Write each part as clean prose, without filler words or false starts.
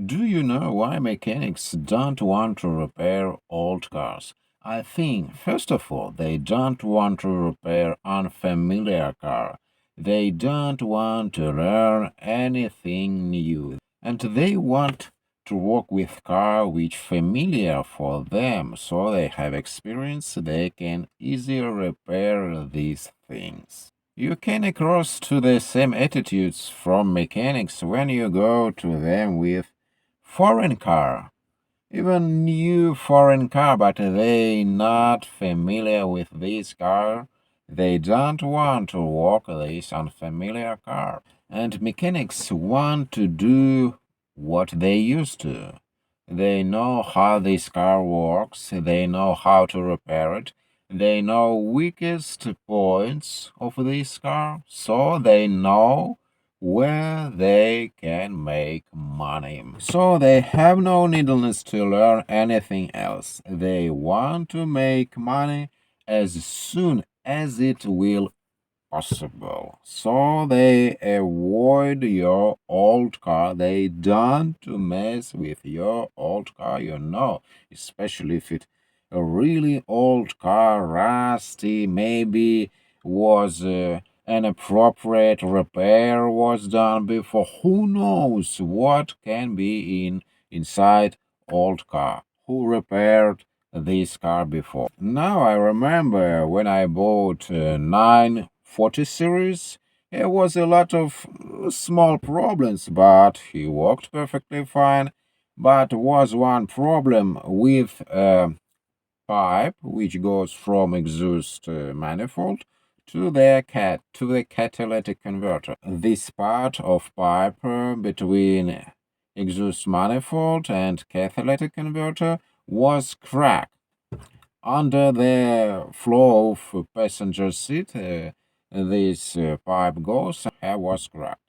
Do you know why mechanics don't want to repair old cars? I think, first of all, they don't want to repair unfamiliar car. They don't want to learn anything new. And they want to work with car which familiar for them, so they have experience, they can easily repair these things. You can across to the same attitudes from mechanics when you go to them with foreign car, even new foreign car, but they not familiar with this car. They don't want to walk this unfamiliar car. And mechanics want to do what they used to. They know how this car works, they know how to repair it, they know weakest points of this car, so they know where they can make money. So they have no neediness to learn anything else. They want to make money as soon as it will possible. So they avoid your old car. They don't to mess with your old car, especially if it a really old car, rusty, maybe was an appropriate repair was done before. Who knows what can be inside old car? Who repaired this car before? Now I remember when I bought 940 series, there was a lot of small problems, but he worked perfectly fine. But was one problem with pipe which goes from exhaust manifold to the catalytic converter. This part of pipe between exhaust manifold and catalytic converter was cracked under the flow of passenger seat. This pipe goes was cracked.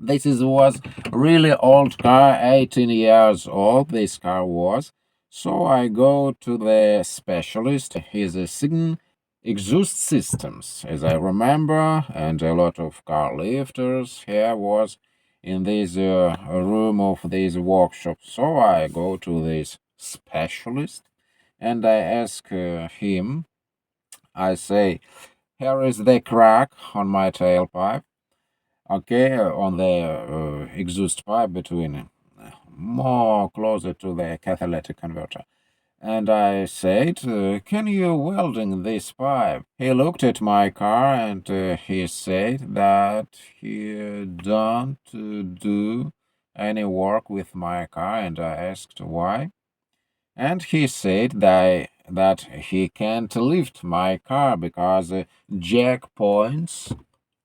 Was really old car, 18 years old. This car was. So I go to the specialist. He's a Sign exhaust systems, as I remember, and a lot of car lifters here was in this room of this workshop. So I go to this specialist and I ask him. I say, here is the crack on my tailpipe. Okay, on the exhaust pipe between more closer to the catalytic converter. And I said, can you welding this pipe? He looked at my car and he said that he don't do any work with my car. And I asked why. And he said that he can't lift my car because jack points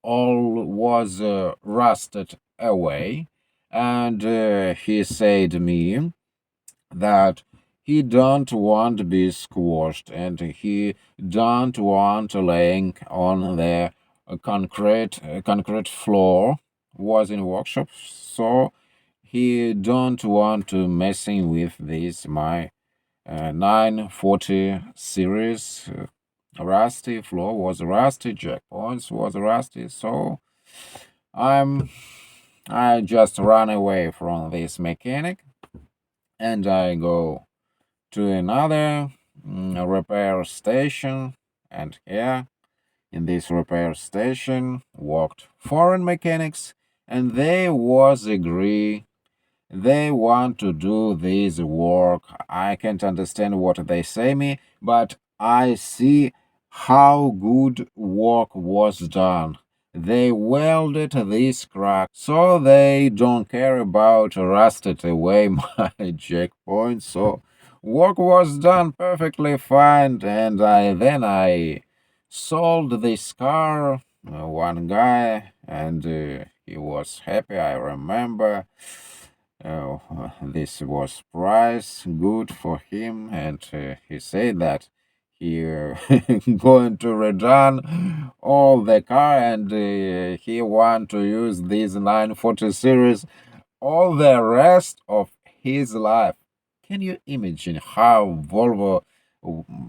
all was rusted away, and he said me that he don't want to be squashed and he don't want laying on the concrete floor was in workshop, so he don't want to messing with this my 940 series. Rusty floor was rusty, jack points was rusty, so I'm I just run away from this mechanic and I go to another repair station, and here in this repair station worked foreign mechanics, and they was agree they want to do this work. I can't understand what they say me, but I see how good work was done. They welded this crack, so they don't care about rusted away my checkpoint. So work was done perfectly fine, and I sold this car. One guy, and he was happy. I remember. This was price good for him, and he said that he going to return all the car, and he want to use this 940 series all the rest of his life. Can you imagine how Volvo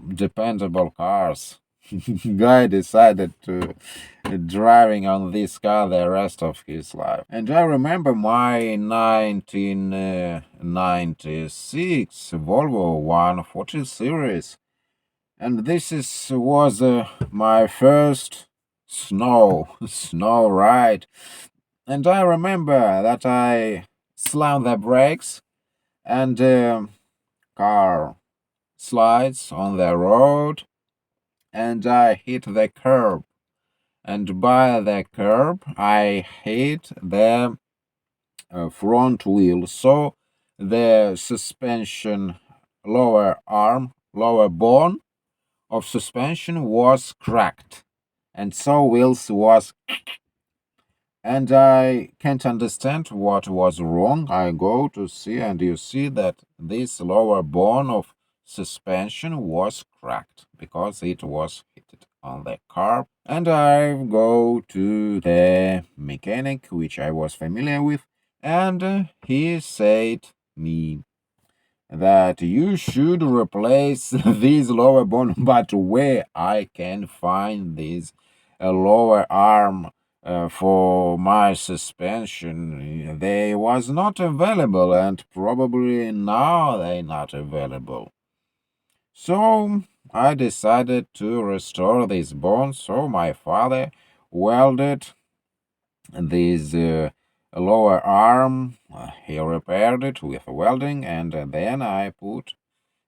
dependable cars? guy decided to driving on this car the rest of his life. And I remember my 1996 Volvo 140 series, and was my first snow ride. And I remember that I slammed the brakes and car slides on the road, and I hit the curb. And by the curb, I hit the front wheel. So the suspension lower bone of suspension was cracked. And so wheels was, and I can't understand what was wrong. I go to see, and you see that this lower bone of suspension was cracked because it was hit on the car. And I go to the mechanic, which I was familiar with, and he said me that you should replace this lower bone, but where I can find this lower arm for my suspension, they was not available, and probably now they not available. So I decided to restore this bone. So my father welded this lower arm. He repaired it with welding, and then I put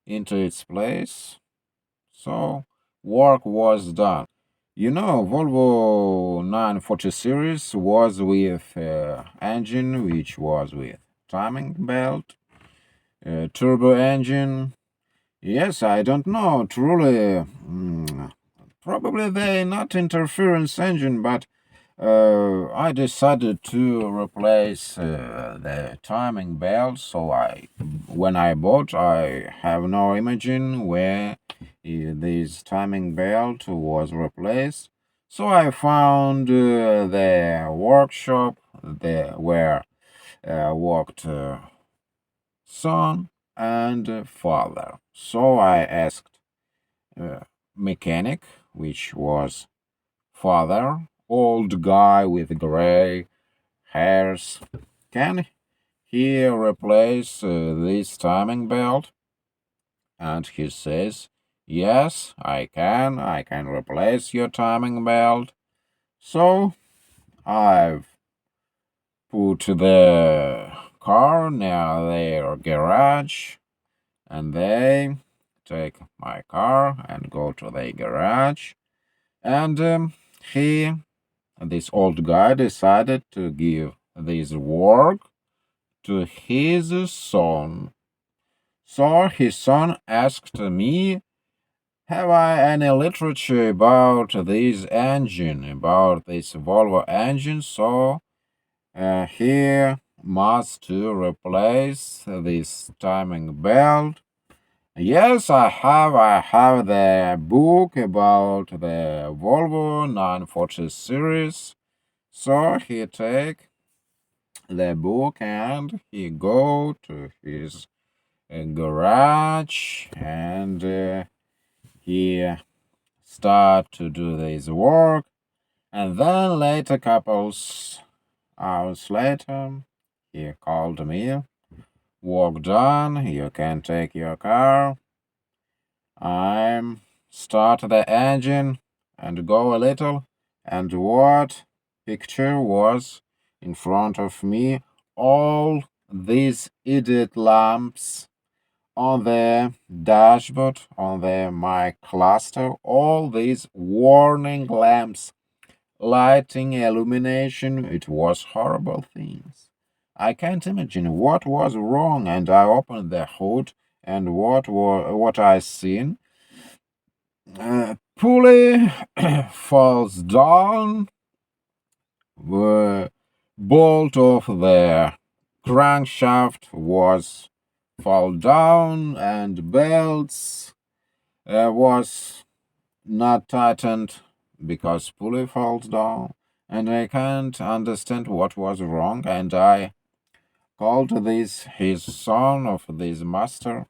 into its place. So work was done. You know, Volvo 940 series was with engine which was with timing belt, turbo engine. Yes, I don't know. Truly, probably they not interference engine, but I decided to replace the timing belt. So when I bought, I have no imaging where this timing belt was replaced. So I found the workshop where worked son and father. So I asked uh, mechanic, which was father, old guy with gray hairs, can he replace this timing belt? And he says, yes, I can. I can replace your timing belt. So I've put the car near their garage, and they take my car and go to the garage. And he, this old guy, decided to give this work to his son. So his son asked me, have I any literature about this engine, about this Volvo engine? So he must to replace this timing belt. Yes, I have. I have the book about the Volvo 940 series. So he take the book and he go to his garage, and he start to do this work. And then later, couples hours later, he called me. Work done. You can take your car. I'm start the engine and go a little. And what picture was in front of me? All these idiot lamps on the dashboard, on the my cluster, all these warning lamps, lighting, illumination. It was horrible things. I can't imagine what was wrong, and I opened the hood, and what I seen. Pulley falls down. The bolt of the crankshaft was fall down, and belts was not tightened because pulley falls down, and I can't understand what was wrong, and I called this his son of this master,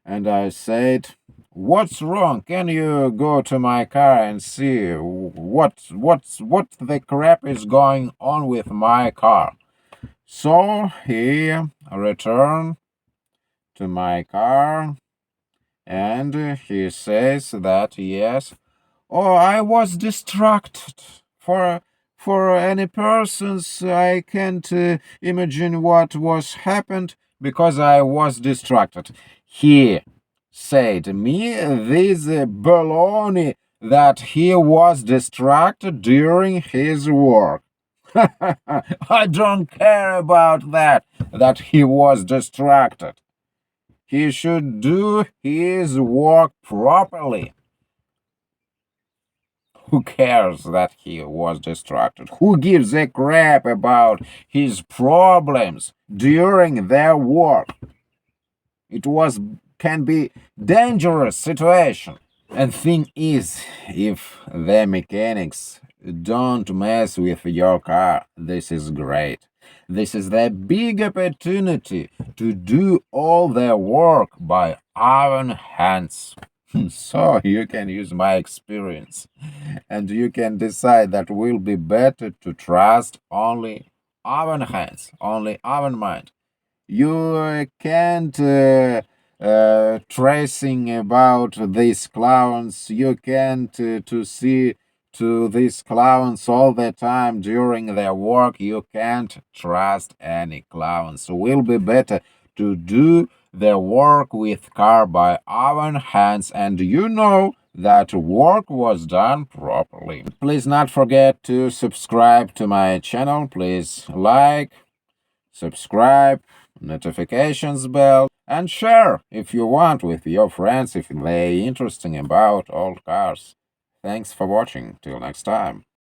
and I said, What's wrong? Can you go to my car and see what the crap is going on with my car? So he returned to my car and he says that yes. Oh, I was distracted. For any persons, I can't imagine what was happened because I was distracted. He said to me this baloney that he was distracted during his work. I don't care about that he was distracted. He should do his work properly. Who cares that he was distracted? Who gives a crap about his problems during their work? It was can be dangerous situation. And thing is, if the mechanics don't mess with your car, this is great. This is the big opportunity to do all their work by own hands. So you can use my experience and you can decide that will be better to trust only our hands, only our mind. You can't tracing about these clowns. You can't to see to these clowns all the time during their work. You can't trust any clowns. So will be better to do their work with car by our hands, and you know that work was done properly. Please not forget to subscribe to my channel. Please like, subscribe, notifications bell, and share if you want with your friends if they interesting about old cars. Thanks for watching. Till next time.